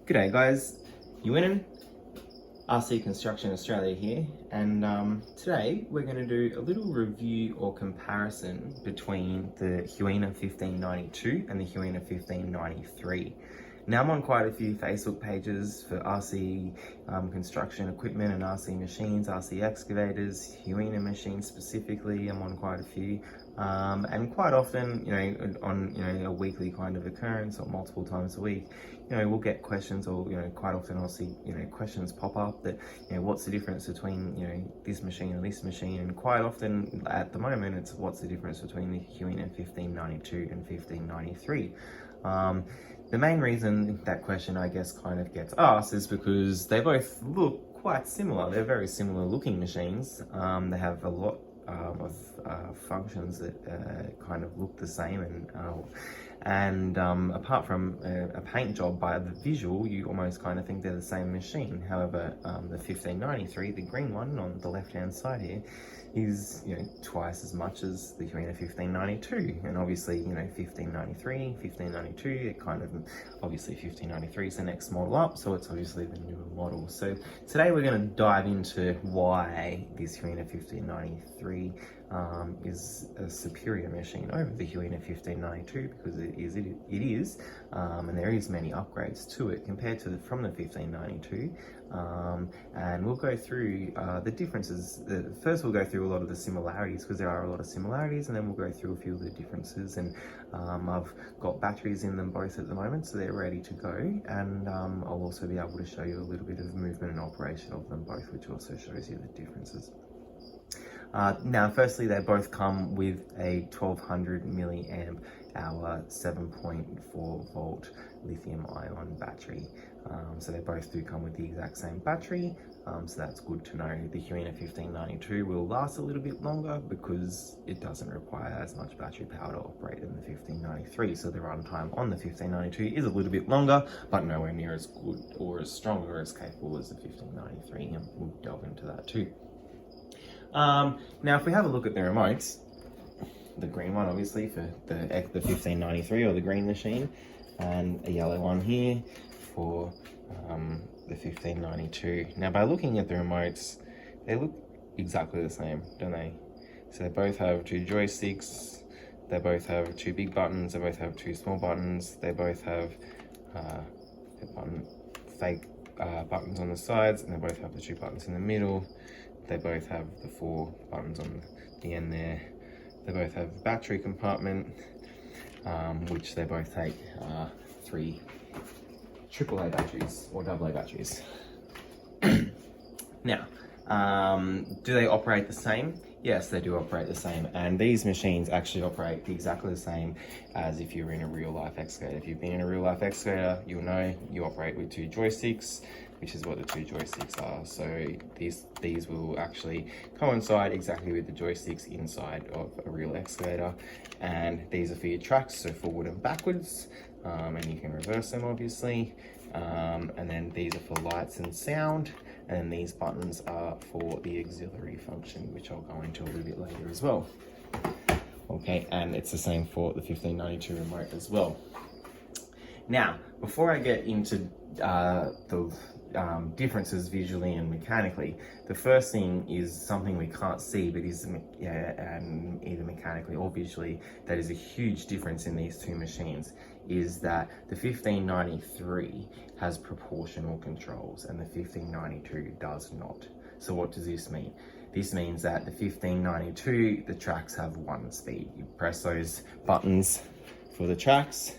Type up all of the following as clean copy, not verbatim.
G'day guys, Huina RC Construction Australia here, and today we're going to do a little review or comparison between the Huina 1592 and the Huina 1593. Now I'm on quite a few Facebook pages for RC construction equipment and RC machines, RC excavators, Huina machines specifically. I'm on quite a few, and quite often, on a weekly kind of occurrence or multiple times a week, we'll get questions, or quite often I'll see questions pop up that what's the difference between this machine and this machine, and quite often at the moment it's what's the difference between the Huina 1592 and 1593. The main reason that question, I guess, kind of gets asked is because they both look quite similar. They're very similar looking machines. They have a lot of functions that kind of look the same, and apart from a paint job, by the visual you almost kind of think they're the same machine. However, the 1593, the green one on the left hand side here, is twice as much as the Huina 1592, and obviously 1593, 1592, it kind of, obviously 1593 is the next model up, so it's obviously the newer model. So today we're going to dive into why this Huina 1593 is a superior machine over the Huina 1592, because it is, and there is many upgrades to it compared to from the 1592, and we'll go through the differences. First we'll go through a lot of the similarities, because there are a lot of similarities, and then we'll go through a few of the differences. And I've got batteries in them both at the moment, so they're ready to go, and I'll also be able to show you a little bit of movement and operation of them both, which also shows you the differences. Now, firstly, they both come with a 1200 milliamp hour 7.4 volt lithium ion battery. So they both do come with the exact same battery, so that's good to know. The Huina 1592 will last a little bit longer because it doesn't require as much battery power to operate in the 1593, so the runtime on the 1592 is a little bit longer, but nowhere near as good or as strong or as capable as the 1593, and we'll delve into that too. Now if we have a look at the remotes, the green one obviously for the 1593 or the green machine, and a yellow one here for the 1592. Now by looking at the remotes, they look exactly the same, don't they? So they both have two joysticks, they both have two big buttons, they both have two small buttons, they both have fake buttons on the sides, and they both have the two buttons in the middle. They both have the four buttons on the end there. They both have a battery compartment, which they both take 3 AAA batteries or AA batteries. Now, do they operate the same? Yes, they do operate the same, and these machines actually operate exactly the same as if you were in a real life excavator. If you've been in a real life excavator, you'll know you operate with 2 joysticks, which is what the 2 joysticks are. So these will actually coincide exactly with the joysticks inside of a real excavator, and these are for your tracks, so forward and backwards, and you can reverse them obviously, and then these are for lights and sound, and these buttons are for the auxiliary function, which I'll go into a little bit later as well. Okay, and it's the same for the 1592 remote as well. Now, before I get into the differences visually and mechanically, the first thing is something we can't see, but is either mechanically or visually, that is a huge difference in these two machines, is that the 1593 has proportional controls and the 1592 does not. So what does this mean? This means that the 1592, the tracks have 1 speed. You press those buttons for the tracks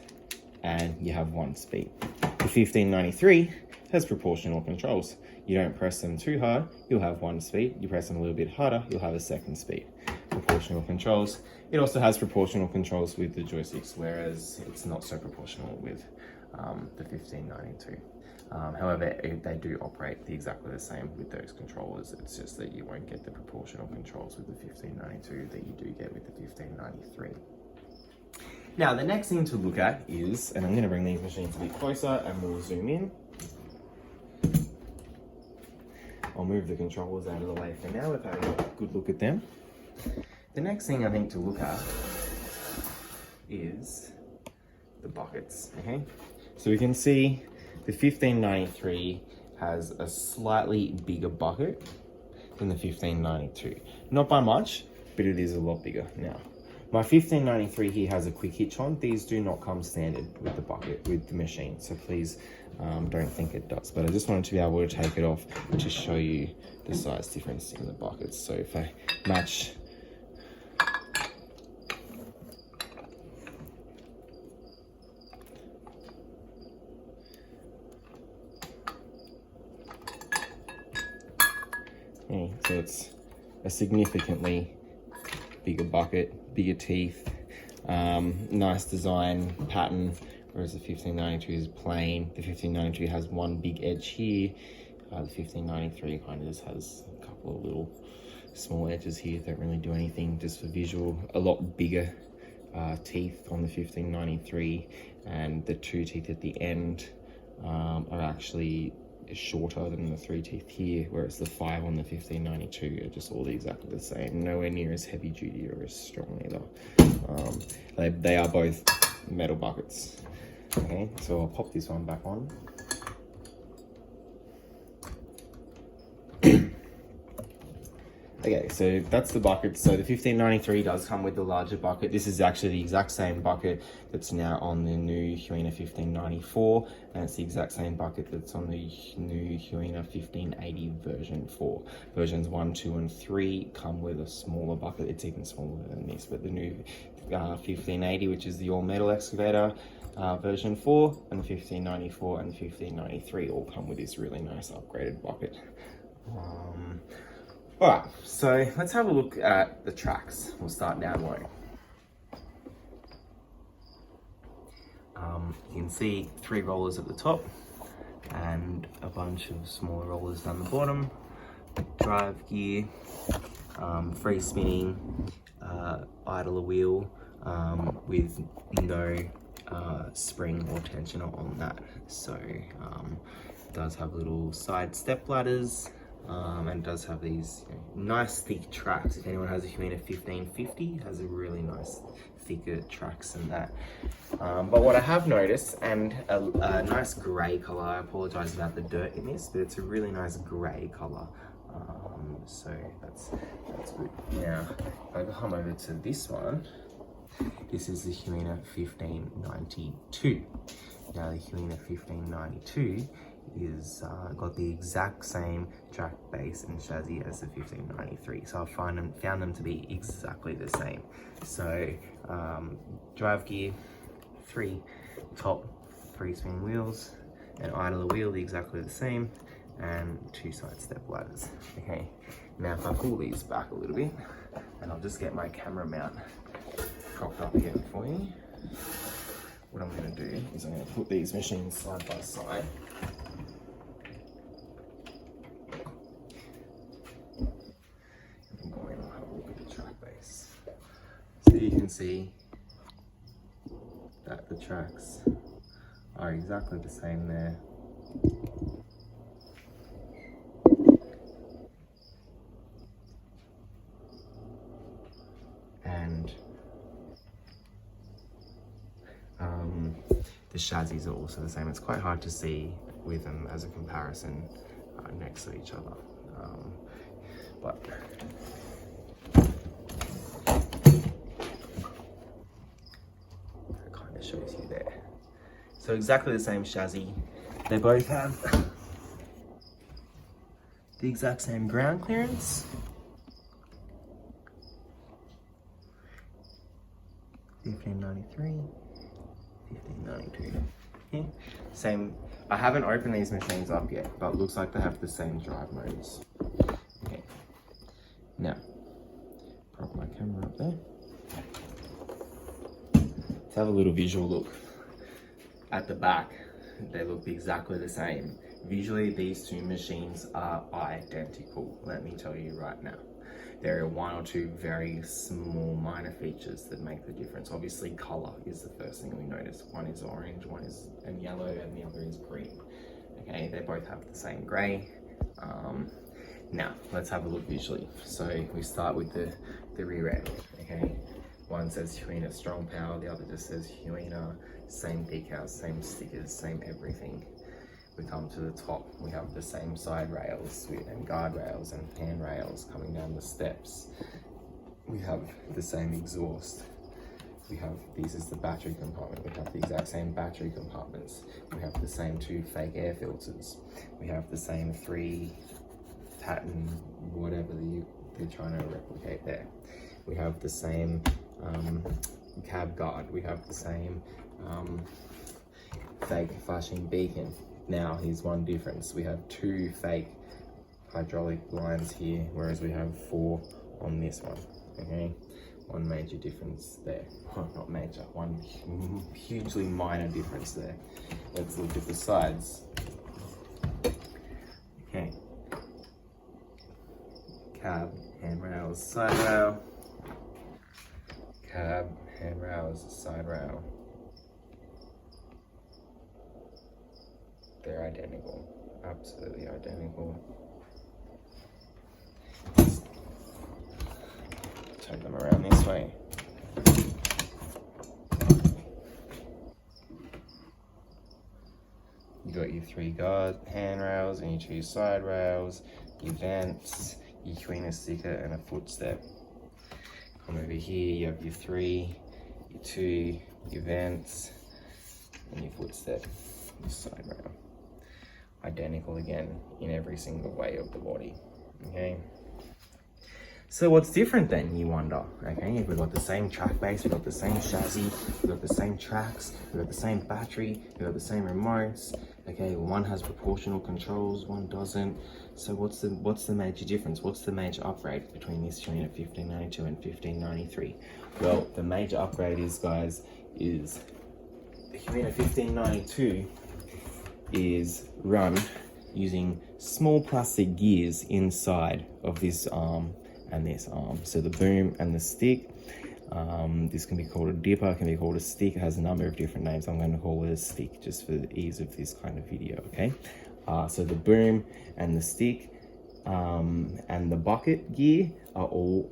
and you have 1 speed. The 1593 has proportional controls. You don't press them too hard, you'll have 1 speed. You press them a little bit harder, you'll have a 2nd speed. Proportional controls. It also has proportional controls with the joysticks, whereas it's not so proportional with the 1592. However, they do operate exactly the same with those controllers. It's just that you won't get the proportional controls with the 1592 that you do get with the 1593. Now, the next thing to look at is, and I'm going to bring these machines a bit closer and we'll zoom in. I'll move the controllers out of the way for now. We've had a good look at them. The next thing I think to look at is the buckets. Okay, so we can see the 1593 has a slightly bigger bucket than the 1592. Not by much, but it is a lot bigger. Now, my 1593 here has a quick hitch on. These do not come standard with the bucket, with the machine, so please don't think it does. But I just wanted to be able to take it off to show you the size difference in the buckets. So if I match so it's a significantly bigger bucket, bigger teeth, nice design pattern, whereas the 1592 is plain. The 1592 has one big edge here. The 1593 kind of just has a couple of little small edges here that don't really do anything, just for visual. A lot bigger teeth on the 1593, and the two teeth at the end are actually shorter than the three teeth here, whereas the 5 on the 1592 are just all exactly the same, nowhere near as heavy duty or as strong either. They are both metal buckets. Okay, so I'll pop this one back on. Okay, so that's the bucket. So the 1593 does come with the larger bucket. This is actually the exact same bucket that's now on the new Huina 1594, and it's the exact same bucket that's on the new Huina 1580 version 4. Versions 1, 2, and 3 come with a smaller bucket. It's even smaller than this, but the new 1580, which is the all-metal excavator, version 4, and the 1594 and the 1593 all come with this really nice upgraded bucket. Alright, so let's have a look at the tracks. We'll start down low. You can see 3 rollers at the top and a bunch of smaller rollers down the bottom. Drive gear, free spinning, idler wheel with no spring or tensioner on that. So it does have little side step ladders. And does have these nice thick tracks. If anyone has a Huina 1550, it has a really nice thicker tracks than that. But what I have noticed, and a nice grey colour, I apologise about the dirt in this, but it's a really nice grey colour. So that's good. Now, if I come over to this one, this is the Huina 1592. Now the Huina 1592 is got the exact same track base and chassis as the 1593, so I found them to be exactly the same. So drive gear, 3 top free spinning wheels, an idler wheel exactly the same, and 2 side step ladders. Okay, now if I pull these back a little bit, and I'll just get my camera mount propped up again for you. What I'm going to do is I'm going to put these machines side by side. So you can see that the tracks are exactly the same there. And the chassis are also the same. It's quite hard to see with them as a comparison next to each other. But shows you there. So exactly the same chassis. They both have the exact same ground clearance. 1593, 1592. Okay. Same. I haven't opened these machines up yet, but it looks like they have the same drive modes. Okay. Now, prop my camera up there. Have a little visual look at the back. They look exactly the same. Visually, these 2 machines are identical, let me tell you right now. There are 1 or 2 very small minor features that make the difference. Obviously, color is the first thing we notice. One is orange, one is yellow, and the other is green. Okay, they both have the same gray. Now, let's have a look visually. So we start with the rear end, okay? One says Huina Strong Power, the other just says Huina, same decals, same stickers, same everything. We come to the top, we have the same side rails and guardrails and handrails coming down the steps. We have the same exhaust. We have, this is the battery compartment. We have the exact same battery compartments. We have the same 2 fake air filters. We have the same 3 pattern, whatever they're trying to replicate there. We have the same cab guard. We have the same fake flashing beacon. Now, here's one difference. We have 2 fake hydraulic lines here, whereas we have 4 on this one, okay? One major difference there. Well, not major, one hugely minor difference there. Let's look at the sides. Okay. Cab, handrails, side rail. Cab, handrails, side rail. They're identical, absolutely identical. Turn them around this way. You got your 3 guard handrails and your 2 side rails, your vents, your Huina sticker and a footstep. Come over here, you have your 3, your 2, your vents, and your footstep, your side rail. Identical again in every single way of the body, okay? So what's different then, you wonder? Okay, we've got the same track base, we've got the same chassis, we've got the same tracks, we've got the same battery, we've got the same remotes. Okay, one has proportional controls, one doesn't. So what's the major difference? What's the major upgrade between this Huina 1592 and 1593? Well, the major upgrade is, guys, is the Huina 1592 is run using small plastic gears inside of this arm and this arm. So the boom and the stick, this can be called a dipper, can be called a stick. It has a number of different names. I'm going to call it a stick just for the ease of this kind of video, okay? So the boom and the stick and the bucket gear are all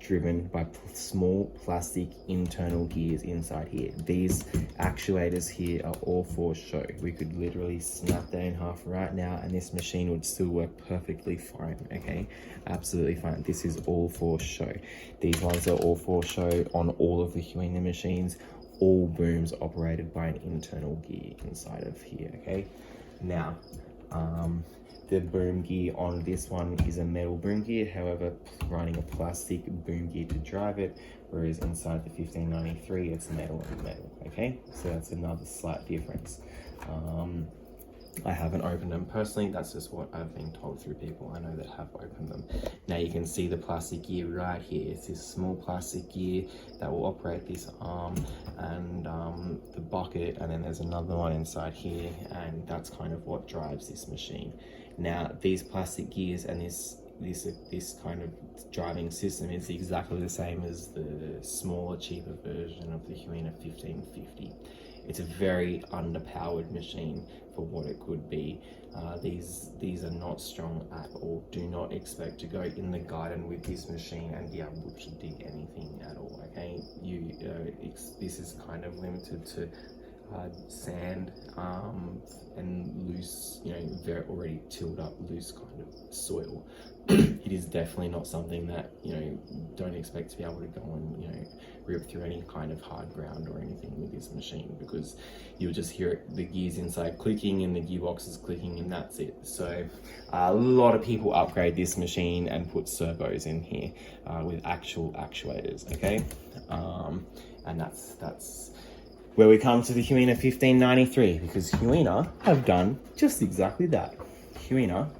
driven by small plastic internal gears inside here. These actuators here are all for show. We could literally snap that in half right now and this machine would still work perfectly fine, okay? Absolutely fine. This is all for show. These ones are all for show on all of the Huina machines. All booms operated by an internal gear inside of here, okay? Now, the boom gear on this one is a metal boom gear, however, running a plastic boom gear to drive it, whereas inside the 1593, it's metal and metal, okay? So that's another slight difference. I haven't opened them personally, that's just what I've been told through people I know that have opened them. Now you can see the plastic gear right here. It's this small plastic gear that will operate this arm and the bucket, and then there's another one inside here, and that's kind of what drives this machine. Now these plastic gears and this kind of driving system is exactly the same as the smaller, cheaper version of the Huina 1550. It's a very underpowered machine for what it could be. These are not strong at all. Do not expect to go in the garden with this machine and be able to dig anything at all, okay? This is kind of limited to sand and loose, very already tilled up loose kind of soil. It is definitely not something that, don't expect to be able to go and, rip through any kind of hard ground or anything with this machine, because you'll just hear the gears inside clicking and the gearbox is clicking and that's it. So a lot of people upgrade this machine and put servos in here with actual actuators, okay? And that's where we come to the Huina 1593, because Huina have done just exactly that. Huina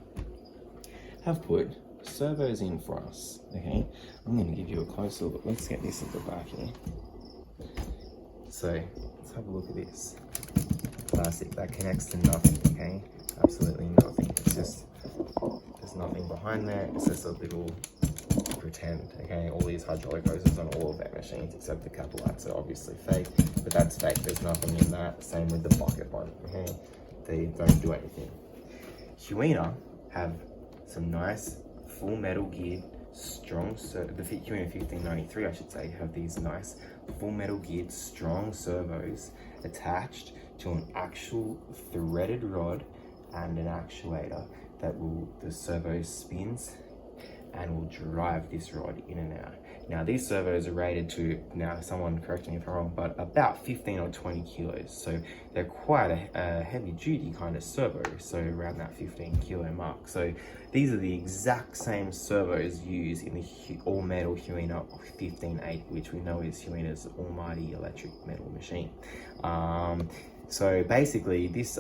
have put servos in for us, okay? I'm going to give you a closer look. Let's get this at the back here. So let's have a look at this. Plastic that connects to nothing, okay? Absolutely nothing. It's just, there's nothing behind there. It's just a little pretend, okay? All these hydraulic hoses on all of their machines except the cap lights are obviously fake, but that's fake. There's nothing in that. Same with the bucket one, okay? They don't do anything. Huina have some nice full metal geared strong, the Huina 1593 I should say, have these nice full metal geared strong servos attached to an actual threaded rod and an actuator that the servo spins and will drive this rod in and out. Now these servos are rated to, now someone correct me if I'm wrong, but about 15 or 20 kilos. So they're quite a heavy duty kind of servo, so around that 15 kilo mark. So these are the exact same servos used in the all metal Huina 1580, which we know is Huina's almighty electric metal machine. So basically this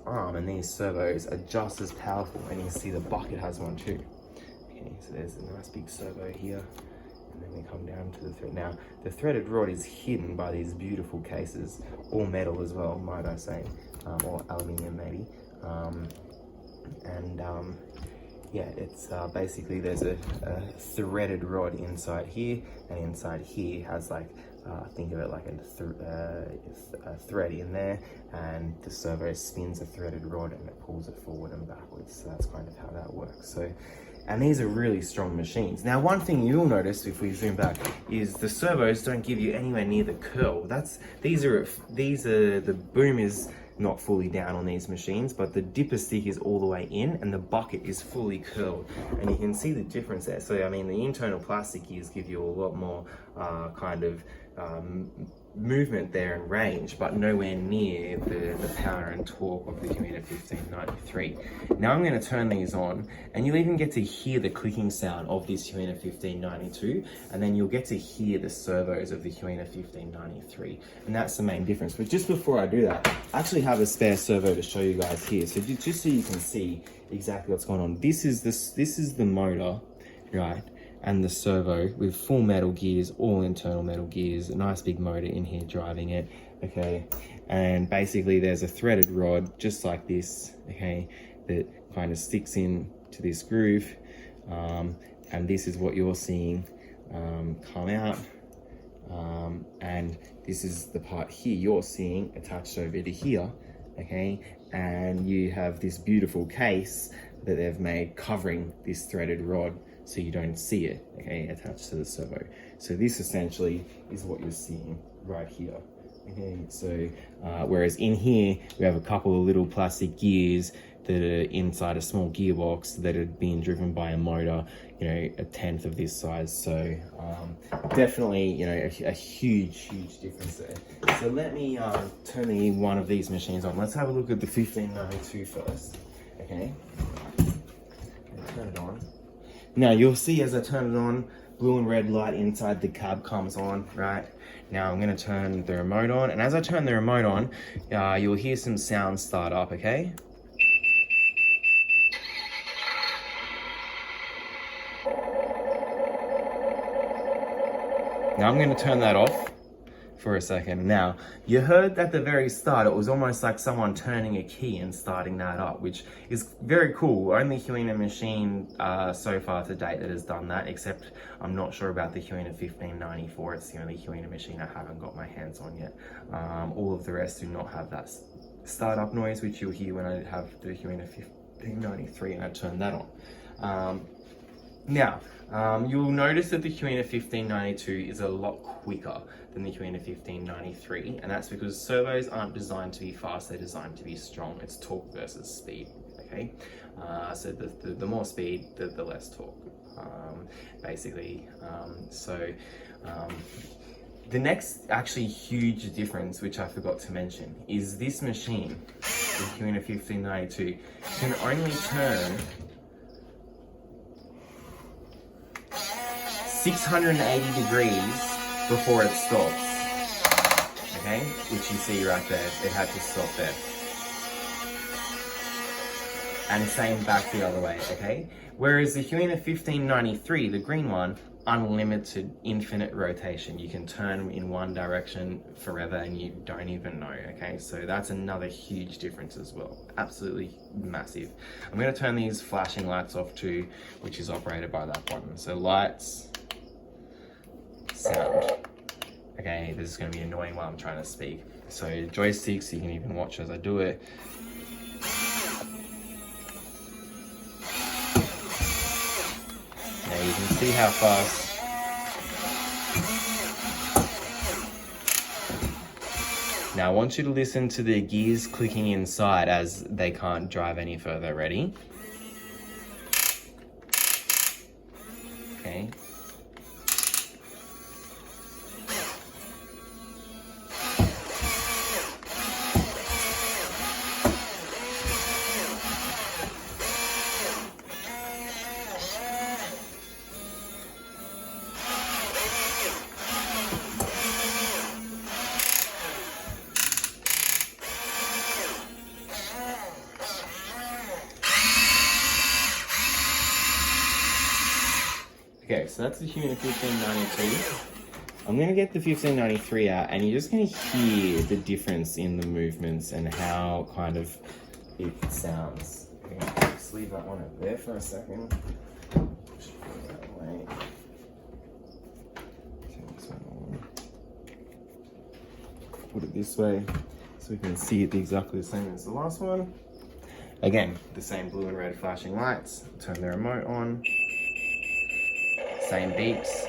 arm and these servos are just as powerful, and you can see the bucket has one too. Okay, so there's a nice big servo here, and then we come down to the thread. Now the threaded rod is hidden by these beautiful cases, all metal as well, might I say, or aluminium maybe. Yeah, it's basically there's a threaded rod inside here, and inside here has like think of it like a thread in there, and the servo spins a threaded rod and it pulls it forward and backwards. So that's kind of how that works. So, and these are really strong machines. Now, one thing you'll notice if we zoom back is the servos don't give you anywhere near the curl. These are the boom is not fully down on these machines, but the dipper stick is all the way in and the bucket is fully curled, and you can see the difference there. So I mean, the internal plastic gears give you a lot more kind of movement there and range, but nowhere near the power and torque of the Huina 1593. Now I'm going to turn these on, and you'll even get to hear the clicking sound of this Huina 1592, and then you'll get to hear the servos of the Huina 1593, and that's the main difference. But just before I do that, I actually have a spare servo to show you guys here, so just so you can see exactly what's going on. This is the motor, right? And the servo with full metal gears, all internal metal gears, a nice big motor in here driving it, okay? And basically there's a threaded rod just like this, okay, that kind of sticks in to this groove, and this is what you're seeing come out, and this is the part here you're seeing attached over to here, okay? And you have this beautiful case that they've made covering this threaded rod, so you don't see it, okay, attached to the servo. So this essentially is what you're seeing right here, okay? So whereas in here we have a couple of little plastic gears that are inside a small gearbox that are being driven by a motor, you know, a tenth of this size. So definitely, you know, a huge difference there. So let me turn one of these machines on. Let's have a look at the 1592 first, okay? Turn it on. Now you'll see as I turn it on, blue and red light inside the cab comes on, right? Now I'm gonna turn the remote on, and as I turn the remote on, you'll hear some sound start up, okay? Now I'm gonna turn that off for a second. Now, you heard at the very start, it was almost like someone turning a key and starting that up, which is very cool. Only Huina machine so far to date that has done that, except I'm not sure about the Huina 1594. It's the only Huina machine I haven't got my hands on yet. All of the rest do not have that startup noise, which you'll hear when I have the Huina 1593 and I turn that on. Now, you'll notice that the Huina 1592 is a lot quicker than the Huina 1593, and that's because servos aren't designed to be fast, they're designed to be strong. It's torque versus speed, okay? So the more speed, the less torque, basically. The next actually huge difference, which I forgot to mention, is this machine, the Huina 1592, can only turn 680 degrees before it stops, okay? Which you see right there, it had to stop there. And same back the other way, okay? Whereas the Huina 1593, the green one, unlimited, infinite rotation. You can turn in one direction forever and you don't even know, okay? So that's another huge difference as well. Absolutely massive. I'm gonna turn these flashing lights off too, which is operated by that button. So lights, sound. Okay, this is going to be annoying while I'm trying to speak. So joysticks, you can even watch as I do it. Now you can see how fast Now I want you to listen to the gears clicking inside as they can't drive any further. Ready? Okay. Okay, so that's the Huina 1592. I'm going to get the 1593 out, and you're just going to hear the difference in the movements and how kind of it sounds. Okay, just leave that one up there for a second. Just put it that way. Turn this one on. Put it this way so we can see it exactly the same as the last one. Again, the same blue and red flashing lights. Turn the remote on. Same beeps,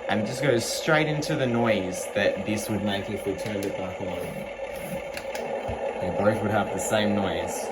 and it just goes straight into the noise that this would make if we turned it back on. They both would have the same noise,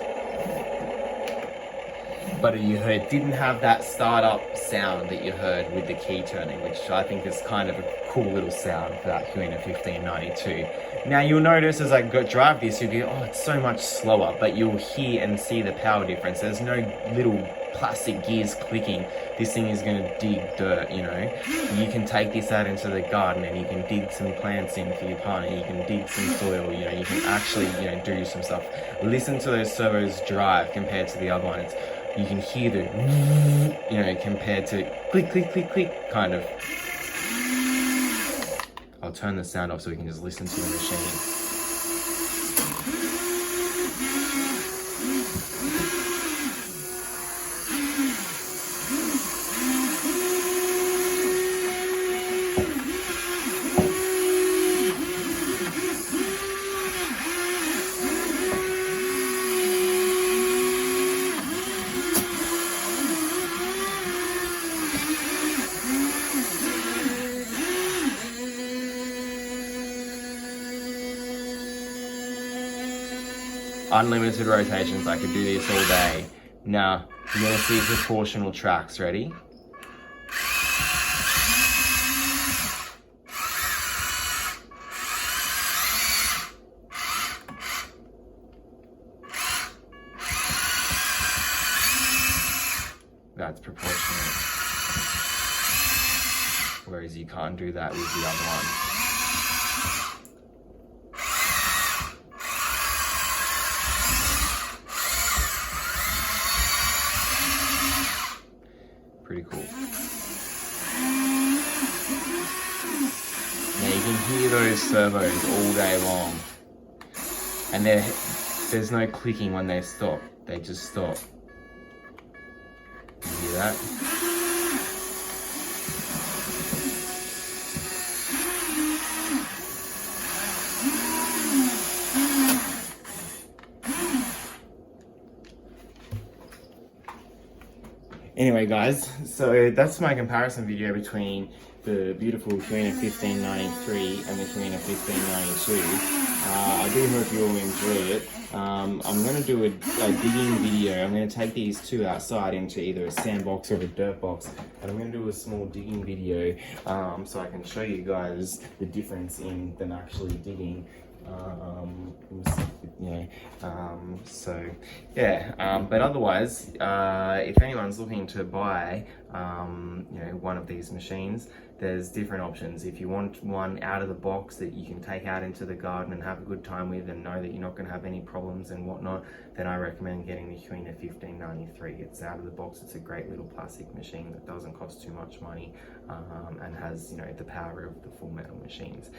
but it didn't have that startup sound that you heard with the key turning, which I think is kind of a cool little sound for that Huina 1592. Now you'll notice as I drive this, you'll go, oh, it's so much slower, but you'll hear and see the power difference. There's no little plastic gears clicking. This thing is going to dig dirt, you know. You can take this out into the garden and you can dig some plants in for your partner. You can dig some soil, you know. You can actually, you know, do some stuff. Listen to those servos drive compared to the other one. You can hear the, you know, compared to click, click, click, click, kind of. I'll turn the sound off so we can just listen to the machine. Unlimited rotations, I could do this all day. Now, you're gonna see proportional tracks, ready? That's proportional. Whereas you can't do that with the other one. Pretty cool. Now you can hear those servos all day long. And there's no clicking when they stop. They just stop. You hear that? Anyway guys, so that's my comparison video between the beautiful Huina 1593 and the Huina 1592. I do hope you all enjoy it. I'm going to do a digging video. I'm going to take these two outside into either a sandbox or a dirt box, and I'm going to do a small digging video so I can show you guys the difference in them actually digging. But otherwise, if anyone's looking to buy one of these machines, there's different options. If you want one out of the box that you can take out into the garden and have a good time with and know that you're not going to have any problems and whatnot, then I recommend getting the Huina 1593. It's out of the box. It's a great little plastic machine that doesn't cost too much money and has the power of the full metal machines.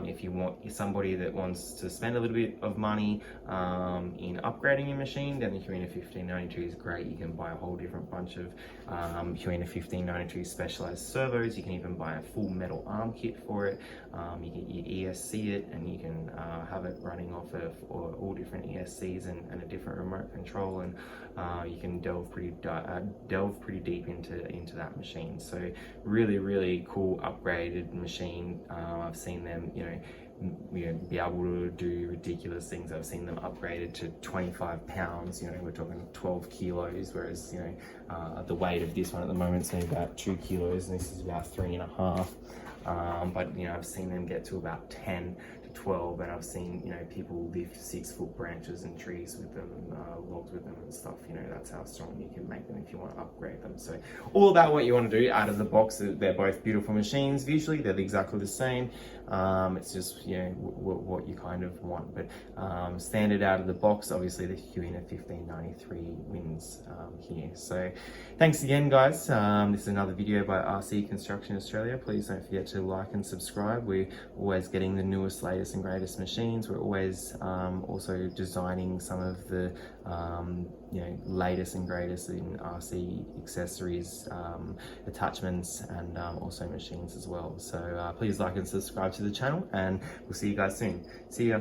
If you want somebody that wants to spend a little bit of money in upgrading your machine, then the Huina 1592 is great. You can buy a whole different bunch of Huina 1592 specialized servos. You can even buy a full metal arm kit for it. You can ESC it, and you can have it running off of all different ESCs and a different remote control, and you can delve pretty deep into that machine. So really cool upgraded machine. I've seen them be able to do ridiculous things. I've seen them upgraded to 25 pounds, we're talking 12 kilos, whereas, the weight of this one at the moment is only about 2 kilos, and this is about 3.5. But I've seen them get to about 10 to 12, and I've seen people lift 6-foot branches and trees with them, logs with them and stuff. That's how strong you can make them if you want to upgrade them. So all about what you want to do out of the box. They're both beautiful machines. Visually they're exactly the same. It's just what you kind of want, but standard out of the box, obviously the Huina 1593 wins here. So thanks again, guys. This is another video by RC Construction Australia. Please don't forget to like and subscribe. We're always getting the newest, latest and greatest machines. We're always also designing some of the latest and greatest in RC accessories, attachments, and also machines as well. So please like and subscribe to the channel, and we'll see you guys soon. See ya.